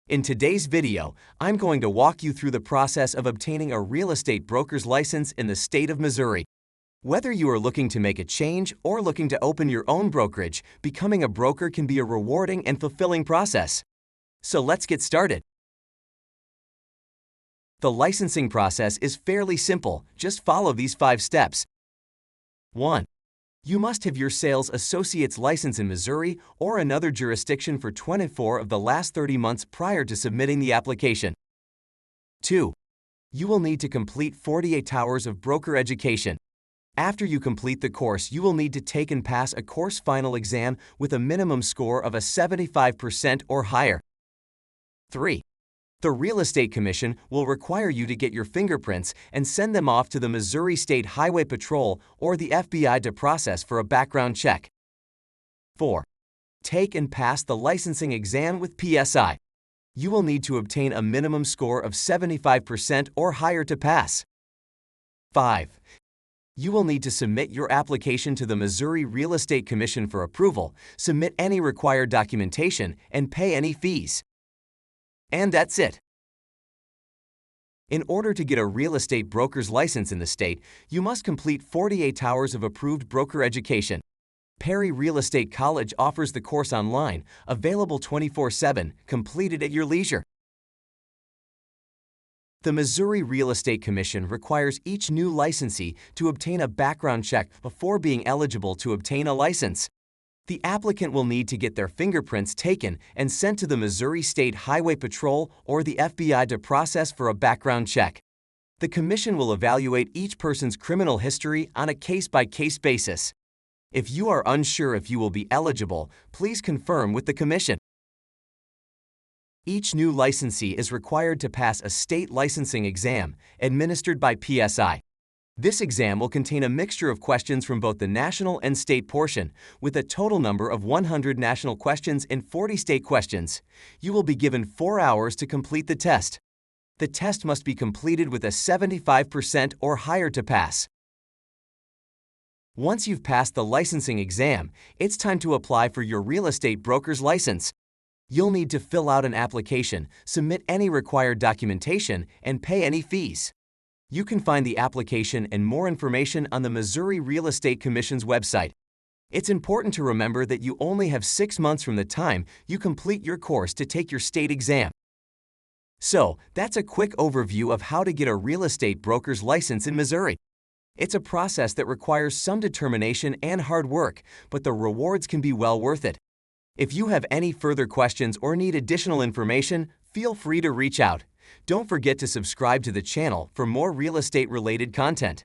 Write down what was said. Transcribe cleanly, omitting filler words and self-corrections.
In today's video, I'm going to walk you through the process of obtaining a real estate broker's license in the state of Missouri. Whether you are looking to make a change or looking to open your own brokerage, becoming a broker can be a rewarding and fulfilling process. So let's get started. The licensing process is fairly simple. Just follow these 5 steps. 1. You must have your sales associate's license in Missouri or another jurisdiction for 24 of the last 30 months prior to submitting the application. 2. You will need to complete 48 hours of broker education. After you complete the course, you will need to take and pass a course final exam with a minimum score of a 75% or higher. 3. The Real Estate Commission will require you to get your fingerprints and send them off to the Missouri State Highway Patrol or the FBI to process for a background check. 4. Take and pass the licensing exam with PSI. You will need to obtain a minimum score of 75% or higher to pass. 5. You will need to submit your application to the Missouri Real Estate Commission for approval, submit any required documentation, and pay any fees. And that's it. In order to get a real estate broker's license in the state, you must complete 48 hours of approved broker education. Perry Real Estate College offers the course online, available 24/7, completed at your leisure. The Missouri Real Estate Commission requires each new licensee to obtain a background check before being eligible to obtain a license. The applicant will need to get their fingerprints taken and sent to the Missouri State Highway Patrol or the FBI to process for a background check. The Commission will evaluate each person's criminal history on a case-by-case basis. If you are unsure if you will be eligible, please confirm with the Commission. Each new licensee is required to pass a state licensing exam administered by PSI. This exam will contain a mixture of questions from both the national and state portion, with a total number of 100 national questions and 40 state questions. You will be given 4 hours to complete the test. The test must be completed with a 75% or higher to pass. Once you've passed the licensing exam, it's time to apply for your real estate broker's license. You'll need to fill out an application, submit any required documentation, and pay any fees. You can find the application and more information on the Missouri Real Estate Commission's website. It's important to remember that you only have 6 months from the time you complete your course to take your state exam. So, that's a quick overview of how to get a real estate broker's license in Missouri. It's a process that requires some determination and hard work, but the rewards can be well worth it. If you have any further questions or need additional information, feel free to reach out. Don't forget to subscribe to the channel for more real estate-related content.